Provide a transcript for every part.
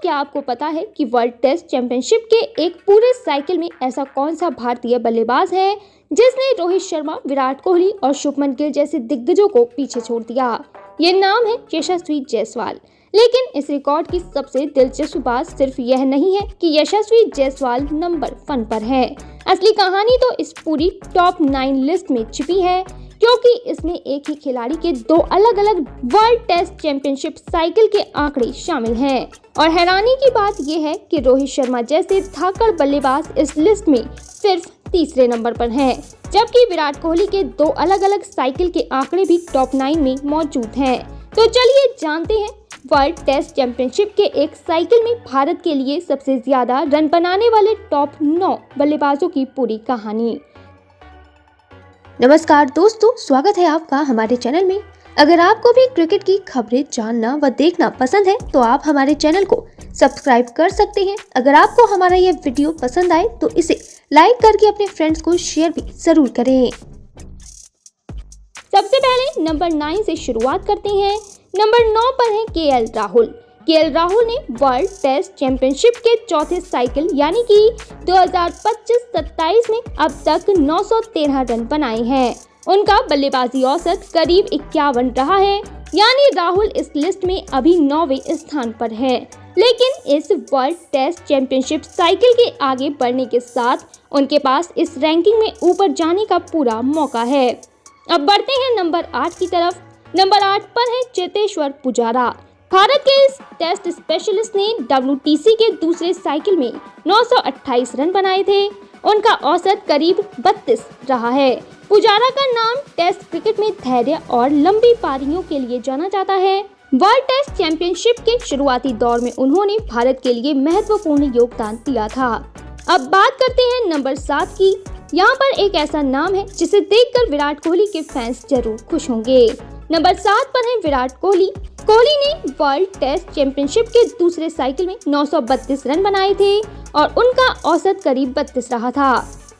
क्या आपको पता है कि वर्ल्ड टेस्ट चैंपियनशिप के एक पूरे साइकिल में ऐसा कौन सा भारतीय बल्लेबाज है जिसने रोहित शर्मा, विराट कोहली और शुभमन गिल जैसे दिग्गजों को पीछे छोड़ दिया? ये नाम है यशस्वी जायसवाल। लेकिन इस रिकॉर्ड की सबसे दिलचस्प बात सिर्फ यह नहीं है कि यशस्वी जायसवाल नंबर 1 पर है। असली कहानी तो इस पूरी टॉप 9 लिस्ट में छिपी है, क्योंकि इसमें एक ही खिलाड़ी के 2 अलग-अलग वर्ल्ड टेस्ट चैंपियनशिप साइकिल के आंकड़े शामिल हैं। और हैरानी की बात यह है कि रोहित शर्मा जैसे धाकड़ बल्लेबाज इस लिस्ट में सिर्फ तीसरे नंबर पर हैं, जबकि विराट कोहली के 2 अलग-अलग साइकिल के आंकड़े भी टॉप 9 में मौजूद हैं। तो चलिए जानते हैं वर्ल्ड टेस्ट चैंपियनशिप के एक साइकिल में भारत के लिए सबसे ज्यादा रन बनाने वाले टॉप 9 बल्लेबाजों की पूरी कहानी। नमस्कार दोस्तों, स्वागत है आपका हमारे चैनल में। अगर आपको भी क्रिकेट की खबरें जानना व देखना पसंद है तो आप हमारे चैनल को सब्सक्राइब कर सकते हैं। अगर आपको हमारा ये वीडियो पसंद आए तो इसे लाइक करके अपने फ्रेंड्स को शेयर भी जरूर करें। सबसे पहले नंबर 9 से शुरुआत करते हैं। नंबर 9 पर है केएल राहुल। केएल राहुल ने वर्ल्ड टेस्ट चैंपियनशिप के चौथे साइकिल यानी कि 2025-27 में अब तक 913 रन बनाए हैं। उनका बल्लेबाजी औसत करीब 51 रहा है, यानी राहुल इस लिस्ट में अभी 9वें स्थान पर है। लेकिन इस वर्ल्ड टेस्ट चैंपियनशिप साइकिल के आगे बढ़ने के साथ उनके पास इस रैंकिंग में ऊपर जाने का पूरा मौका है। अब बढ़ते हैं नंबर 8 की तरफ। नंबर 8 पर है चेतेश्वर पुजारा। भारत के इस टेस्ट स्पेशलिस्ट ने WTC के दूसरे साइकिल में 928 रन बनाए थे। उनका औसत करीब 32 रहा है। पुजारा का नाम टेस्ट क्रिकेट में धैर्य और लंबी पारियों के लिए जाना जाता है। वर्ल्ड टेस्ट चैंपियनशिप के शुरुआती दौर में उन्होंने भारत के लिए महत्वपूर्ण योगदान दिया था। अब बात करते हैं नंबर 7 की। यहाँ पर एक ऐसा नाम है जिसे देखकर विराट कोहली के फैंस जरूर खुश होंगे। नंबर 7 पर है विराट कोहली। कोहली ने वर्ल्ड टेस्ट चैंपियनशिप के दूसरे साइकिल में 932 रन बनाए थे और उनका औसत करीब 32 रहा था।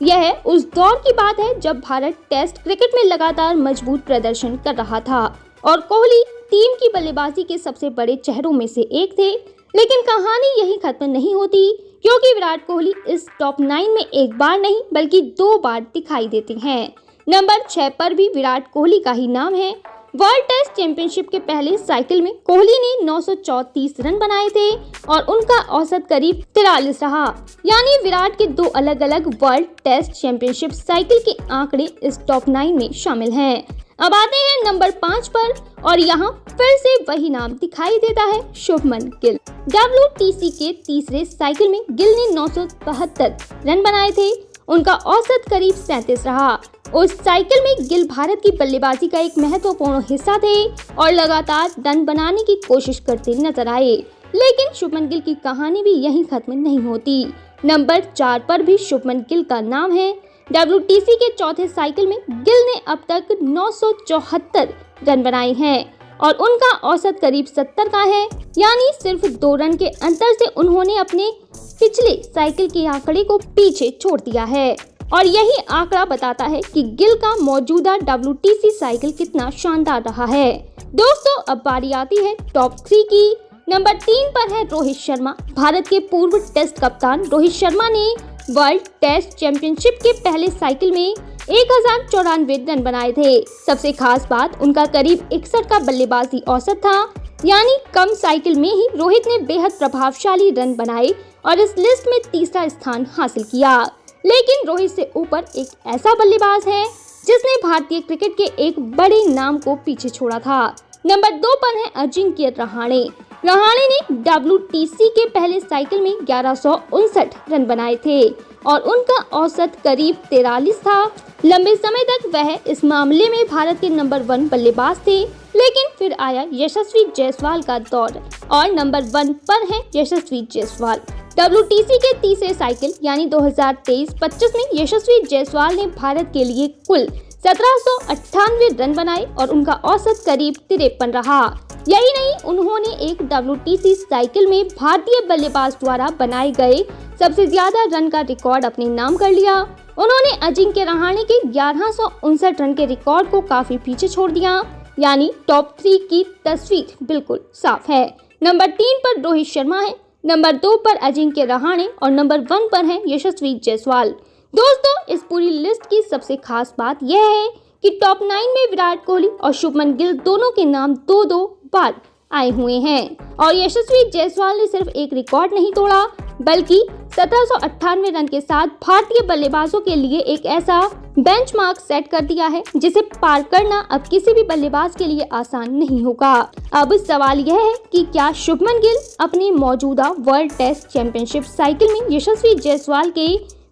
यह उस दौर की बात है जब भारत टेस्ट क्रिकेट में लगातार मजबूत प्रदर्शन कर रहा था और कोहली टीम की बल्लेबाजी के सबसे बड़े चेहरों में से एक थे। लेकिन कहानी यही खत्म नहीं होती, क्योंकि विराट कोहली इस टॉप 9 में एक बार नहीं बल्कि 2 बार दिखाई देते हैं। नंबर 6 पर भी विराट कोहली का ही नाम है। वर्ल्ड टेस्ट चैंपियनशिप के पहले साइकिल में कोहली ने 934 रन बनाए थे और उनका औसत करीब 43 रहा, यानी विराट के 2 अलग-अलग वर्ल्ड टेस्ट चैंपियनशिप साइकिल के आंकड़े इस टॉप 9 में शामिल हैं। अब आते हैं नंबर 5 पर और यहाँ फिर से वही नाम दिखाई देता है, शुभमन गिल। WTC के तीसरे साइकिल में गिल ने 972 रन बनाए थे। उनका औसत करीब 37 रहा। उस साइकिल में गिल भारत की बल्लेबाजी का एक महत्वपूर्ण हिस्सा थे और लगातार रन बनाने की कोशिश करते नजर आए। लेकिन शुभमन गिल की कहानी भी यहीं खत्म नहीं होती। नंबर 4 पर भी शुभमन गिल का नाम है। WTC के चौथे साइकिल में गिल ने अब तक 974 रन बनाए हैं और उनका औसत करीब 70 का है, यानी सिर्फ 2 रन के अंतर से उन्होंने अपने पिछले साइकिल के आंकड़े को पीछे छोड़ दिया है। और यही आंकड़ा बताता है कि गिल का मौजूदा WTC साइकिल कितना शानदार रहा है। दोस्तों, अब बारी आती है टॉप 3 की। नंबर 3 पर है रोहित शर्मा। भारत के पूर्व टेस्ट कप्तान रोहित शर्मा ने वर्ल्ड टेस्ट चैंपियनशिप के पहले साइकिल में 1094 रन बनाए थे। सबसे खास बात उनका करीब 61 का बल्लेबाजी औसत था, यानी कम साइकिल में ही रोहित ने बेहद प्रभावशाली रन बनाए और इस लिस्ट में तीसरा स्थान हासिल किया। लेकिन रोहित से ऊपर एक ऐसा बल्लेबाज है जिसने भारतीय क्रिकेट के एक बड़े नाम को पीछे छोड़ा था। नंबर 2 पर है अजिंक्य रहाणे। रहाणे ने WTC के पहले साइकिल में 1159 रन बनाए थे और उनका औसत करीब 43 था। लंबे समय तक वह इस मामले में भारत के नंबर 1 बल्लेबाज थे, लेकिन फिर आया यशस्वी जायसवाल का दौर और नंबर 1 पर है यशस्वी जायसवाल। WTC के तीसरे साइकिल यानी 2023-25 में यशस्वी जायसवाल ने भारत के लिए कुल 1798 रन बनाए और उनका औसत करीब 53 रहा। यही नहीं, उन्होंने एक WTC साइकिल में भारतीय बल्लेबाज द्वारा बनाए गए सबसे ज्यादा रन का रिकॉर्ड अपने नाम कर लिया। उन्होंने अजिंक्य रहाणे के 1159 रन के रिकॉर्ड को काफी पीछे छोड़ दिया, यानी टॉप 3 की तस्वीर बिल्कुल साफ है। नंबर 3 पर रोहित शर्मा है। नंबर 2 पर अजिंक्य रहाणे और नंबर 1 पर हैं यशस्वी जायसवाल। दोस्तों, इस पूरी लिस्ट की सबसे खास बात यह है कि टॉप 9 में विराट कोहली और शुभमन गिल दोनों के नाम 2-2 बार आए हुए हैं और यशस्वी जायसवाल ने सिर्फ एक रिकॉर्ड नहीं तोड़ा बल्कि 1798 रन के साथ भारतीय बल्लेबाजों के लिए एक ऐसा बेंचमार्क सेट कर दिया है जिसे पार करना अब किसी भी बल्लेबाज के लिए आसान नहीं होगा। अब सवाल यह है कि क्या शुभमन गिल अपनी मौजूदा वर्ल्ड टेस्ट चैंपियनशिप साइकिल में यशस्वी जायसवाल के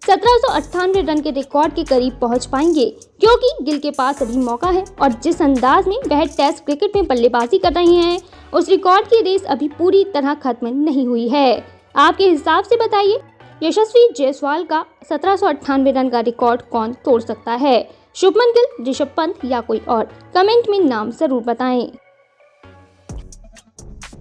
1798 रन के रिकॉर्ड के करीब पहुंच पाएंगे, क्योंकि गिल के पास अभी मौका है और जिस अंदाज में वह टेस्ट क्रिकेट में बल्लेबाजी कर रहे हैं उस रिकॉर्ड की रेस अभी पूरी तरह खत्म नहीं हुई है। आपके हिसाब से बताइए, यशस्वी जायसवाल का 1798 रन का रिकॉर्ड कौन तोड़ सकता है? शुभमन गिल, ऋषभ पंत या कोई और? कमेंट में नाम जरूर बताएं।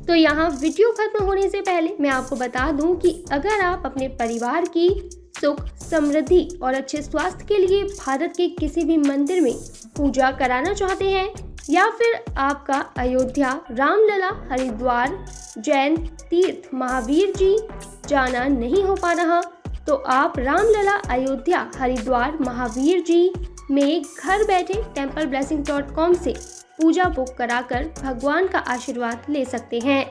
तो यहाँ वीडियो खत्म होने से पहले मैं आपको बता दूं कि अगर आप अपने परिवार की सुख, समृद्धि और अच्छे स्वास्थ्य के लिए भारत के किसी भी मंदिर में पूजा कराना चाहते हैं या फिर आपका अयोध्या, रामलला, हरिद्वार, जैन तीर्थ महावीर जी जाना नहीं हो पा रहा, तो आप रामलला, अयोध्या, हरिद्वार, महावीर जी में घर बैठे templeblessing.com से पूजा बुक कराकर भगवान का आशीर्वाद ले सकते हैं।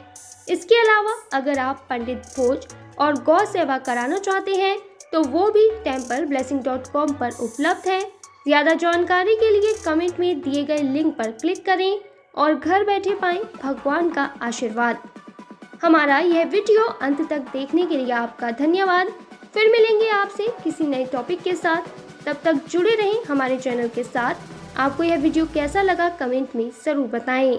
इसके अलावा अगर आप पंडित भोज और गौ सेवा कराना चाहते हैं तो वो भी templeblessing.com पर उपलब्ध है। ज़्यादा जानकारी के लिए कमेंट में दिए गए लिंक पर क्लिक करें और घर बैठे पाएं भगवान का आशीर्वाद। हमारा यह वीडियो अंत तक देखने के लिए आपका धन्यवाद। फिर मिलेंगे आपसे किसी नए टॉपिक के साथ। तब तक जुड़े रहें हमारे चैनल के साथ। आपको यह वीडियो कैसा लगा कमेंट में ज़रूर बताएं।